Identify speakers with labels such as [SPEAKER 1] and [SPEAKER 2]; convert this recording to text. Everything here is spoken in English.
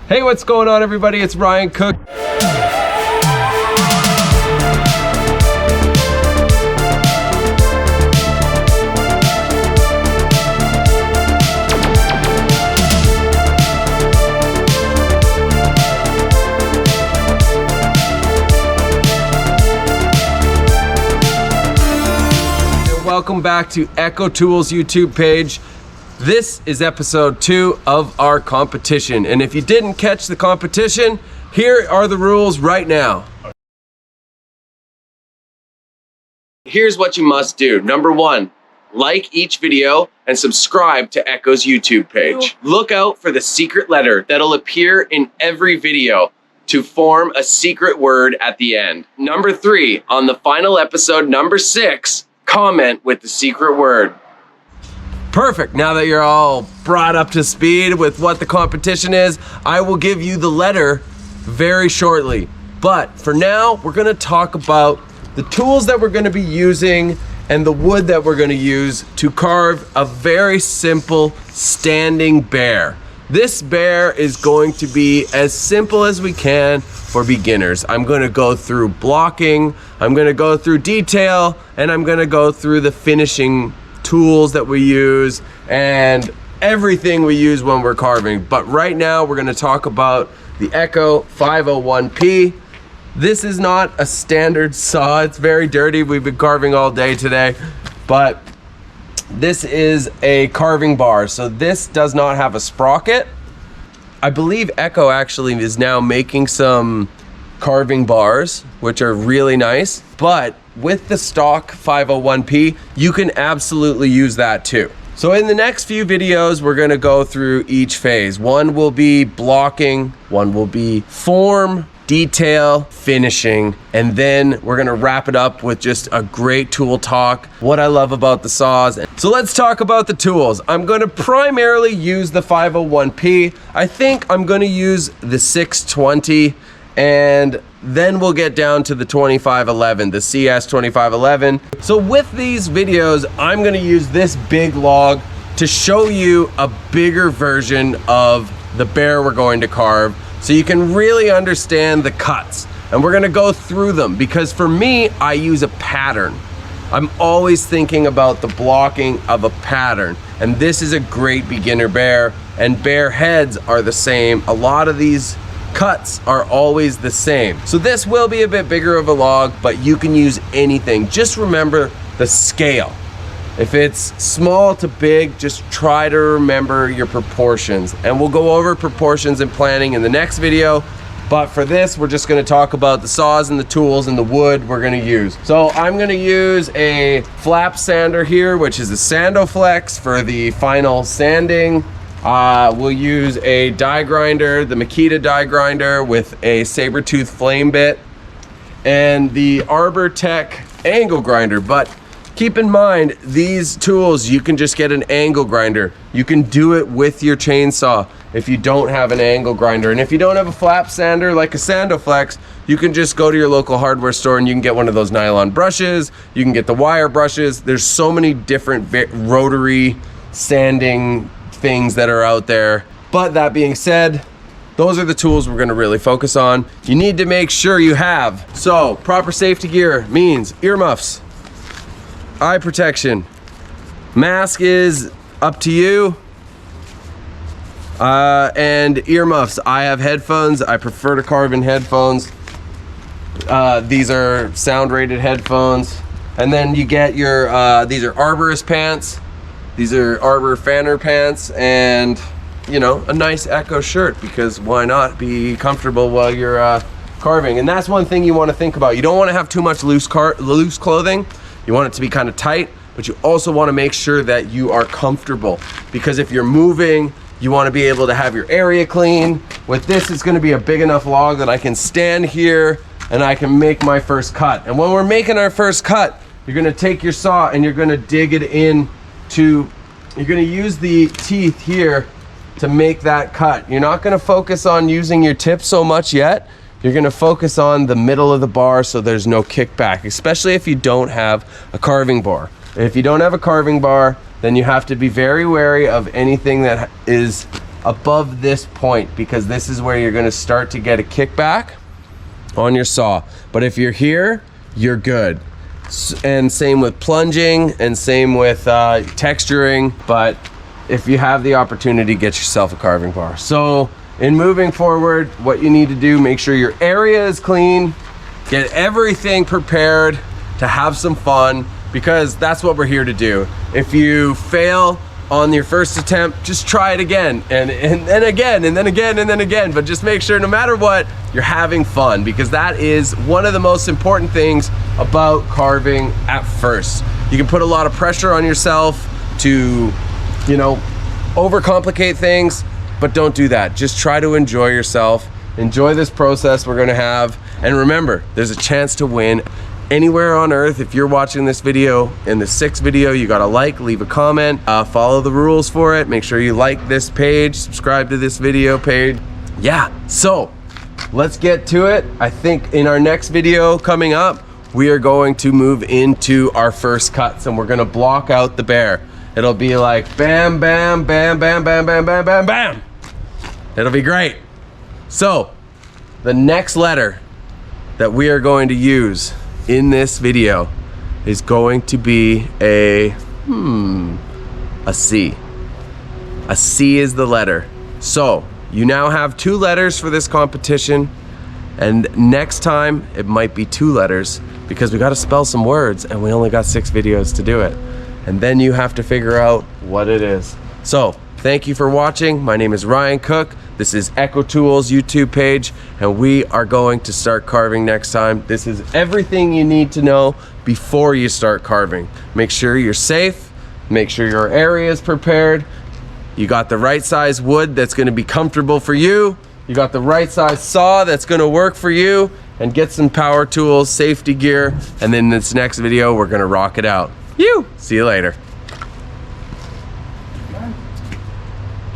[SPEAKER 1] Hey, what's going on, everybody? It's Ryan Cook. Welcome back to Ecco Tools YouTube page. This is episode 2 of our competition. And if you didn't catch the competition, here are the rules right now. Here's what you must do. Number 1, like each video and subscribe to Ecco's YouTube page. Look out for the secret letter that'll appear in every video to form a secret word at the end. Number 3, on the final episode, number 6, comment with the secret word. Perfect. Now that you're all brought up to speed with what the competition is, I will give you the letter very shortly. But for now, we're going to talk about the tools that we're going to be using and the wood that we're going to use to carve a very simple standing bear. This bear is going to be as simple as we can for beginners. I'm going to go through blocking, I'm going to go through detail, and I'm going to go through the finishing tools that we use and everything we use when we're carving. But right now we're going to talk about the Ecco 501P. This is not a standard saw. It's very dirty. We've been carving all day today, but this is a carving bar. So this does not have a sprocket. I believe Ecco actually is now making some carving bars, which are really nice, but with the stock 501P, you can absolutely use that too. So in the next few videos, we're gonna go through each phase. One will be blocking, one will be form, detail, finishing, and then we're gonna wrap it up with just a great tool talk, what I love about the saws. So let's talk about the tools. I'm gonna primarily use the 501P. I think I'm gonna use the 620, and then we'll get down to the 2511, the CS 2511. So with these videos, I'm gonna use this big log to show you a bigger version of the bear we're going to carve, so you can really understand the cuts. And we're gonna go through them, because for me, I use a pattern. I'm always thinking about the blocking of a pattern. And this is a great beginner bear, and bear heads are the same. A lot of these cuts are always the same. So this will be a bit bigger of a log, but you can use anything. Just remember the scale. If it's small to big, just try to remember your proportions. And we'll go over proportions and planning in the next video. But for this, we're just gonna talk about the saws and the tools and the wood we're gonna use. So I'm gonna use a flap sander here, which is a Sandoflex for the final sanding. We'll use a die grinder, the Makita die grinder with a saber-tooth flame bit, and the Arbor Tech angle grinder. But keep in mind, these tools, you can just get an angle grinder. You can do it with your chainsaw if you don't have an angle grinder. And if you don't have a flap sander like a Sandoflex, you can just go to your local hardware store and you can get one of those nylon brushes. You can get the wire brushes. There's so many different rotary sanding things that are out there. But that being said, those are the tools we're gonna really focus on. You need to make sure you have. So proper safety gear means earmuffs, eye protection, mask is up to you, and earmuffs. I have headphones. I prefer to carve in headphones. These are sound rated headphones. And then you get your, these are arborist pants. These are Arbor Fanner pants, and you know, a nice Ecco shirt, because why not be comfortable while you're carving? And that's one thing you want to think about. You don't want to have too much loose clothing. You want it to be kind of tight, but you also want to make sure that you are comfortable, because if you're moving, you want to be able to have your area clean. With this, it's going to be a big enough log that I can stand here and I can make my first cut. And when we're making our first cut, you're going to take your saw and you're going to dig it in. You're going to use the teeth here to make that cut. You're not going to focus on using your tip so much yet. You're going to focus on the middle of the bar so there's no kickback, especially if you don't have a carving bar. If you don't have a carving bar, then you have to be very wary of anything that is above this point, because this is where you're gonna start to get a kickback on your saw. But if you're here, you're good. And same with plunging, and same with texturing. But if you have the opportunity, get yourself a carving bar. So in moving forward, what you need to do, make sure your area is clean, get everything prepared to have some fun, because that's what we're here to do. If you fail on your first attempt, just try it again, and then again, and then again, and then again. But just make sure no matter what, you're having fun, because that is one of the most important things about carving at first. You can put a lot of pressure on yourself to, you know, overcomplicate things, but don't do that. Just try to enjoy yourself. Enjoy this process we're gonna have. And remember, there's a chance to win anywhere on earth. If you're watching this video, in the 6th video, you gotta like, leave a comment, follow the rules for it. Make sure you like this page, subscribe to this video page. Yeah, so let's get to it. I think in our next video coming up, we are going to move into our first cuts, and we're gonna block out the bear. It'll be like bam, bam, bam, bam, bam, bam, bam, bam, bam. It'll be great. So the next letter that we are going to use in this video is going to be a C. A C is the letter. So you now have 2 letters for this competition, and next time it might be 2 letters, because we got to spell some words, and we only got 6 videos to do it. And then you have to figure out what it is. So thank you for watching. My name is Ryan Cook. This is Ecco Tools YouTube page, and we are going to start carving next time. This is everything you need to know before you start carving. Make sure you're safe. Make sure your area is prepared. You got the right size wood that's going to be comfortable for you. You got the right size saw that's going to work for you, and get some power tools, safety gear, and then in this next video, we're going to rock it out. See you later.